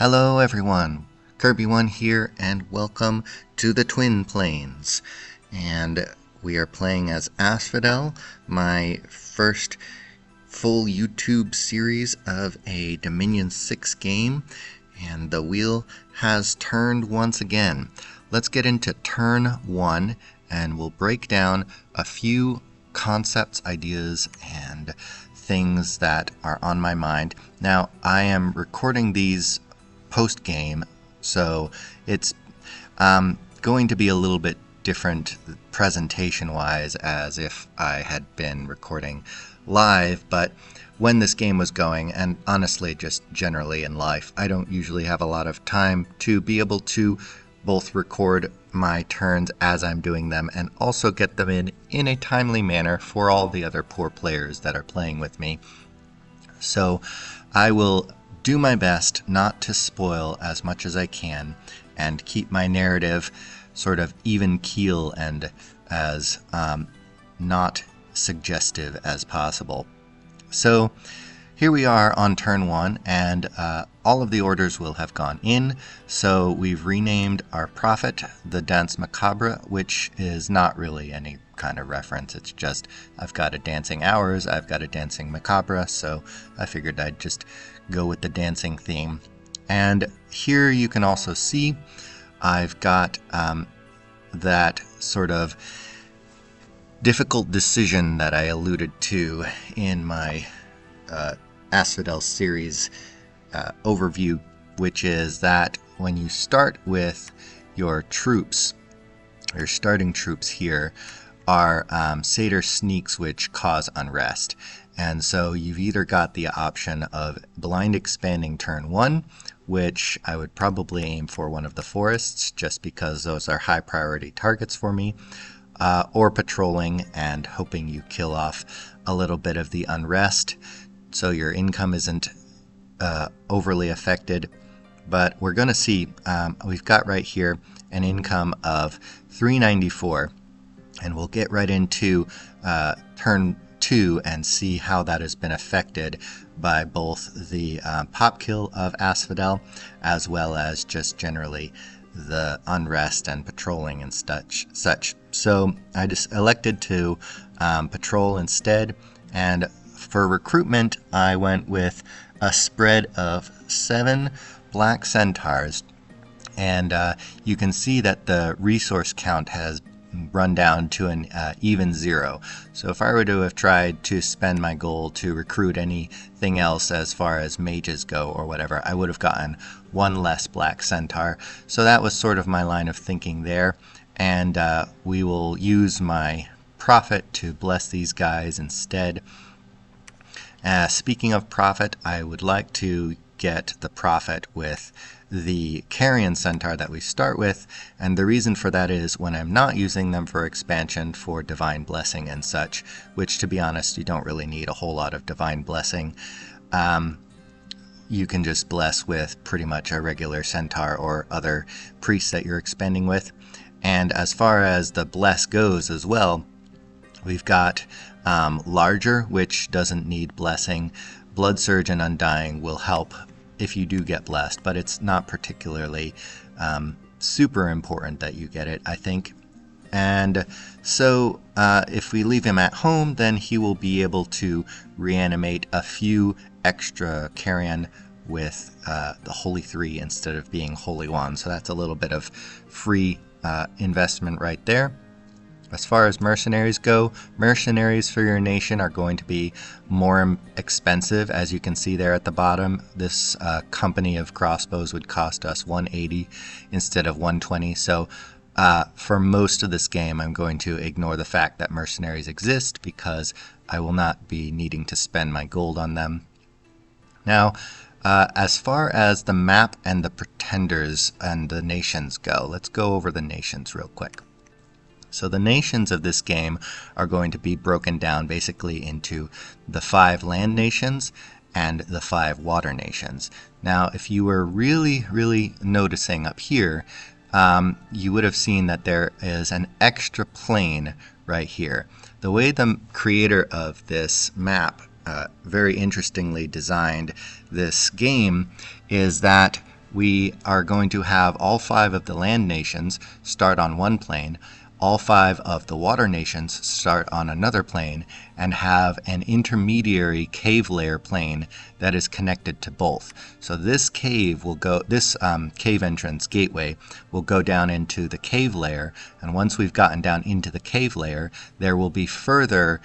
Hello everyone, Kirby1 here, and welcome to the Twin Plains. And we are playing as Asphodel, my first full YouTube series of a Dominion 6 game, and the wheel has turned once again. Let's get into turn 1, and we'll break down a few concepts, ideas, and things that are on my mind. Now, I am recording these post-game, so it's going to be a little bit different presentation-wise as if I had been recording live, but when this game was going, and honestly just generally in life, I don't usually have a lot of time to be able to both record my turns as I'm doing them and also get them in a timely manner for all the other poor players that are playing with me. So I will do my best not to spoil as much as I can and keep my narrative sort of even keel and as not suggestive as possible. So here we are on turn 1, and all of the orders will have gone in. So we've renamed our prophet the Danse Macabre, which is not really any kind of reference. It's just I've got a dancing hours, I've got a dancing macabre, so I figured I'd just go with the dancing theme. And here you can also see I've got that sort of difficult decision that I alluded to in my Asphodel series overview, which is that when you start with your troops, your starting troops here are satyr sneaks which cause unrest. And so you've either got the option of blind expanding turn 1, which I would probably aim for one of the forests just because those are high priority targets for me, or patrolling and hoping you kill off a little bit of the unrest so your income isn't overly affected. But we're going to see, we've got right here an income of 394, and we'll get right into turn 2 and see how that has been affected by both the pop kill of Asphodel as well as just generally the unrest and patrolling and such. So I just elected to patrol instead, and for recruitment I went with a spread of 7 black centaurs, and you can see that the resource count has run down to an even 0. So if I were to have tried to spend my gold to recruit anything else as far as mages go or whatever, I would have gotten 1 less black centaur. So that was sort of my line of thinking there, and we will use my prophet to bless these guys instead. Speaking of prophet, I would like to get the prophet with the carrion centaur that we start with, and the reason for that is when I'm not using them for expansion for divine blessing and such, which to be honest you don't really need a whole lot of divine blessing. You can just bless with pretty much a regular centaur or other priests that you're expanding with. And as far as the bless goes as well, we've got larger, which doesn't need blessing. Blood Surge and Undying will help if you do get blessed, but it's not particularly super important that you get it, I think. And so if we leave him at home, then he will be able to reanimate a few extra carrion with the Holy 3 instead of being Holy 1. So that's a little bit of free investment right there. As far as mercenaries go, mercenaries for your nation are going to be more expensive. As you can see there at the bottom, this company of crossbows would cost us 180 instead of 120. So for most of this game, I'm going to ignore the fact that mercenaries exist because I will not be needing to spend my gold on them. Now, as far as the map and the pretenders and the nations go, let's go over the nations real quick. So the nations of this game are going to be broken down basically into the 5 land nations and the 5 water nations. Now, if you were really noticing up here, you would have seen that there is an extra plane right here. The way the creator of this map very interestingly designed this game is that we are going to have all 5 of the land nations start on one plane, all 5 of the water nations start on another plane, and have an intermediary cave layer plane that is connected to both. So this cave will go, this cave entrance gateway will go down into the cave layer, and once we've gotten down into the cave layer, there will be further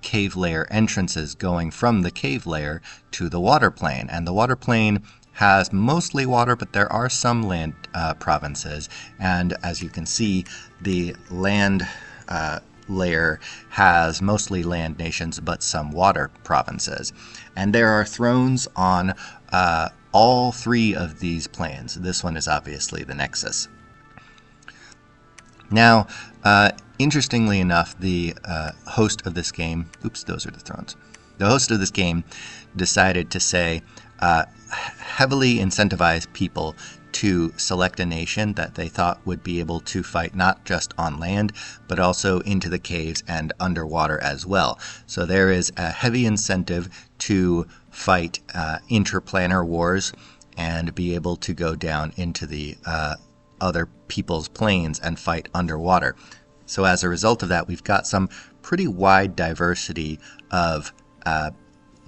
cave layer entrances going from the cave layer to the water plane. And the water plane has mostly water, but there are some land provinces. And as you can see, the land layer has mostly land nations, but some water provinces. And there are thrones on all 3 of these planes. This one is obviously the Nexus. Now, interestingly enough, the host of this game, oops, those are the thrones. The host of this game decided to say, heavily incentivize people to select a nation that they thought would be able to fight not just on land, but also into the caves and underwater as well. So there is a heavy incentive to fight interplanar wars and be able to go down into the other people's planes and fight underwater. So as a result of that, we've got some pretty wide diversity of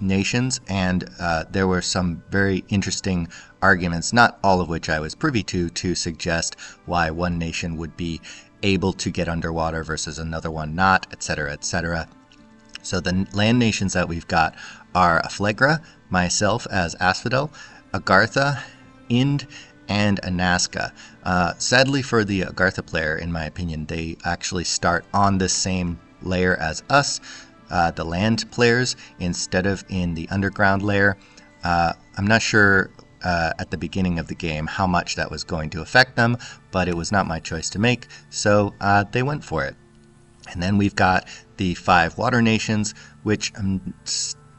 nations, and there were some very interesting arguments, not all of which I was privy to suggest why one nation would be able to get underwater versus another one not, etc., etc. So the land nations that we've got are Aflegra, myself as Asphodel, Agartha, Ind, and Anaska. Sadly for the Agartha player, in my opinion, they actually start on the same layer as us, the land players, instead of in the underground layer. I'm not sure at the beginning of the game how much that was going to affect them, but it was not my choice to make, so they went for it. And then we've got the 5 water nations, which I'm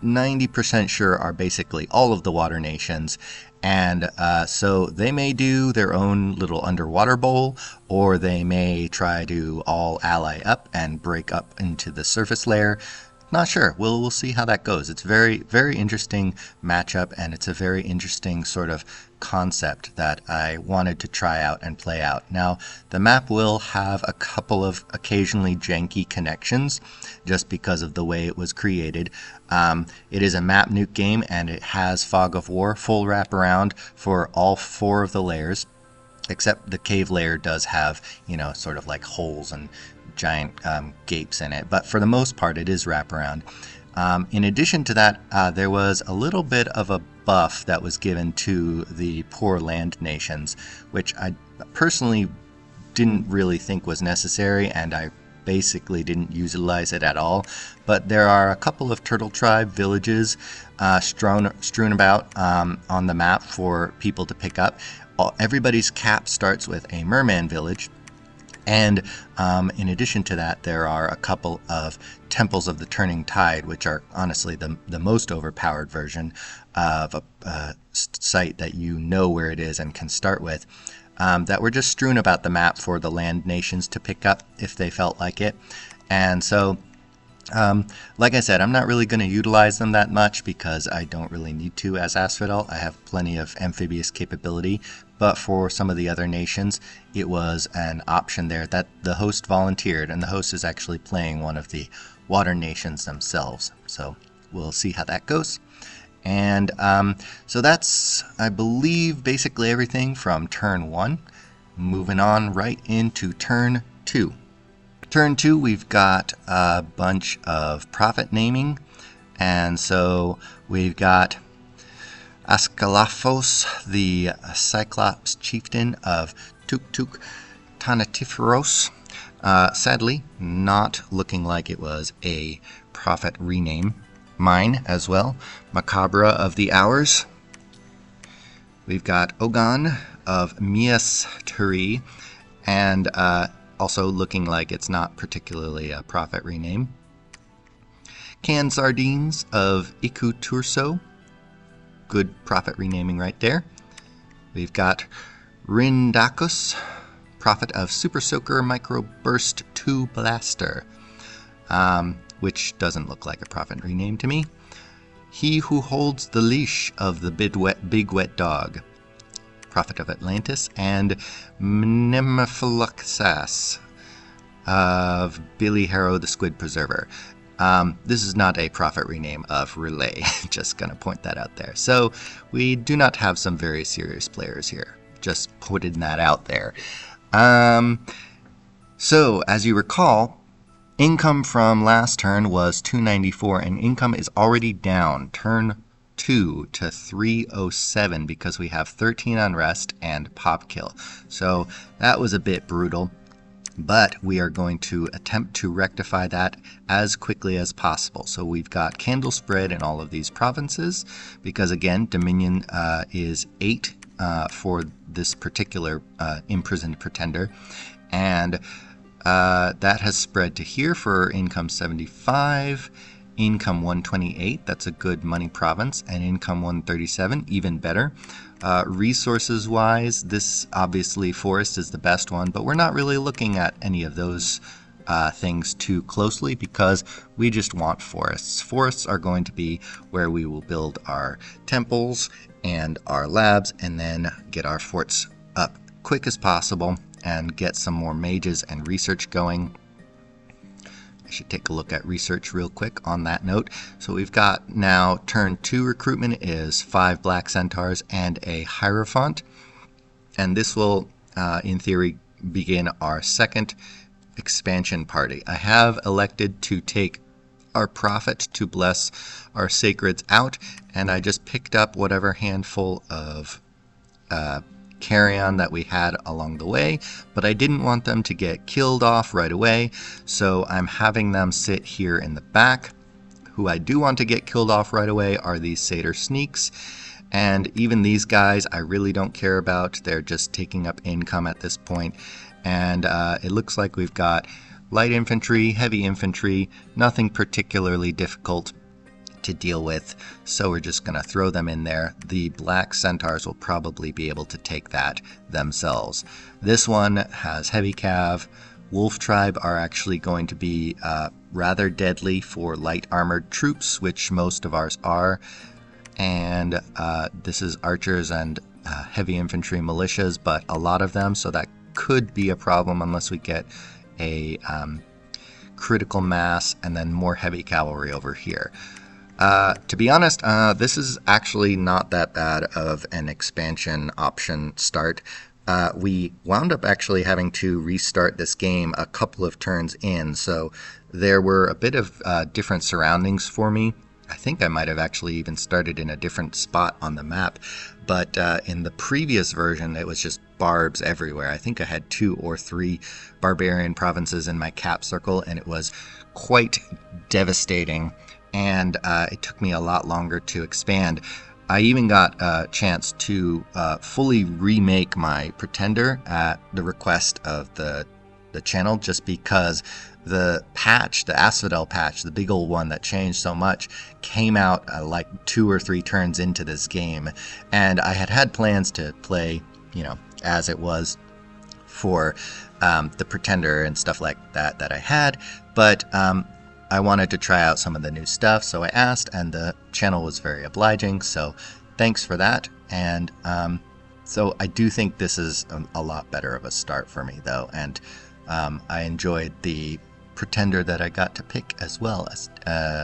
90% sure are basically all of the water nations. And so they may do their own little underwater bowl, or they may try to all ally up and break up into the surface layer. Not sure. We'll see how that goes. It's very, very interesting matchup, and it's a very interesting sort of concept that I wanted to try out and play out. Now, the map will have a couple of occasionally janky connections just because of the way it was created. It is a map nuke game, and it has Fog of War full wraparound for all 4 of the layers, except the cave layer does have, you know, sort of like holes and giant gapes in it, but for the most part it is wraparound. In addition to that, there was a little bit of a buff that was given to the poor land nations, which I personally didn't really think was necessary, and I basically didn't utilize it at all. But there are a couple of turtle tribe villages strewn about on the map for people to pick up. Everybody's cap starts with a merman village. And in addition to that, there are a couple of Temples of the Turning Tide, which are honestly the most overpowered version of a site that you know where it is and can start with, that were just strewn about the map for the land nations to pick up if they felt like it. And so, like I said, I'm not really going to utilize them that much because I don't really need to as Asphodel. I have plenty of amphibious capability, but for some of the other nations, it was an option there that the host volunteered, and the host is actually playing one of the water nations themselves. So we'll see how that goes. And so that's, I believe, basically everything from turn 1. Moving on right into turn 2. Turn 2, we've got a bunch of prophet naming, and so we've got Ascalaphos, the Cyclops chieftain of Tuktuk Tanatiferos. Sadly, not looking like it was a prophet rename. Mine as well, Macabra of the Hours. We've got Ogon of Mias Turi, and also looking like it's not particularly a prophet rename. Canned Sardines of Iku Turso. Good prophet renaming right there. We've got Rindakos, prophet of Super Soaker Microburst 2 Blaster, which doesn't look like a prophet rename to me. He who holds the leash of the big wet dog. Prophet of Atlantis, and Mnemophilus of Billy Harrow the Squid Preserver. This is not a Prophet rename of Relay, just going to point that out there. So we do not have some very serious players here, just putting that out there. So as you recall, income from last turn was 294, and income is already down turn 2 to 307 because we have 13 unrest and pop kill. So that was a bit brutal, but we are going to attempt to rectify that as quickly as possible. So we've got candle spread in all of these provinces because, again, Dominion is 8 for this particular imprisoned pretender, and that has spread to here for income 75, income 128, that's a good money province, and income 137, even better. Resources wise, this obviously forest is the best one, but we're not really looking at any of those things too closely because we just want forests. Forests are going to be where we will build our temples and our labs and then get our forts up quick as possible and get some more mages and research going. I should take a look at research real quick on that note. So we've got now turn 2 recruitment is 5 black centaurs and a hierophant, and this will in theory begin our second expansion party. I have elected to take our prophet to bless our sacreds out, and I just picked up whatever handful of carrion that we had along the way, but I didn't want them to get killed off right away, so I'm having them sit here in the back. Who I do want to get killed off right away are these satyr sneaks, and even these guys I really don't care about. They're just taking up income at this point, and it looks like we've got light infantry, heavy infantry, nothing particularly difficult to deal with, so we're just going to throw them in there. The black centaurs will probably be able to take that themselves. This one has heavy cav. Wolf tribe are actually going to be rather deadly for light armored troops, which most of ours are, and this is archers and heavy infantry militias, but a lot of them, so that could be a problem unless we get a critical mass and then more heavy cavalry over here. To be honest, this is actually not that bad of an expansion option start. We wound up actually having to restart this game a couple of turns in, so there were a bit of different surroundings for me. I think I might have actually even started in a different spot on the map, but in the previous version it was just barbs everywhere. I think I had 2 or 3 barbarian provinces in my cap circle, and it was quite devastating, and it took me a lot longer to expand. I even got a chance to fully remake my Pretender at the request of the channel, just because the patch, the Asphodel patch, the big old one that changed so much, came out like 2 or 3 turns into this game, and I had plans to play, as it was for the Pretender and stuff like that I had, but I wanted to try out some of the new stuff, so I asked, and the channel was very obliging, so thanks for that. And so I do think this is a lot better of a start for me, though, and I enjoyed the Pretender that I got to pick as well as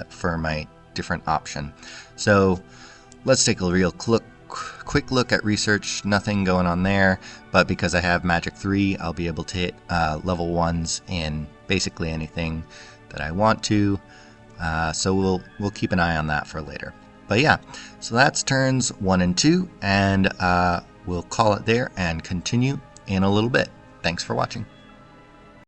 for my different option. So let's take a real quick look at research. Nothing going on there, but because I have Magic 3, I'll be able to hit level 1s in basically anything that I want to, so we'll keep an eye on that for later. But yeah, so that's turns 1 and 2, and we'll call it there and continue in a little bit. Thanks for watching.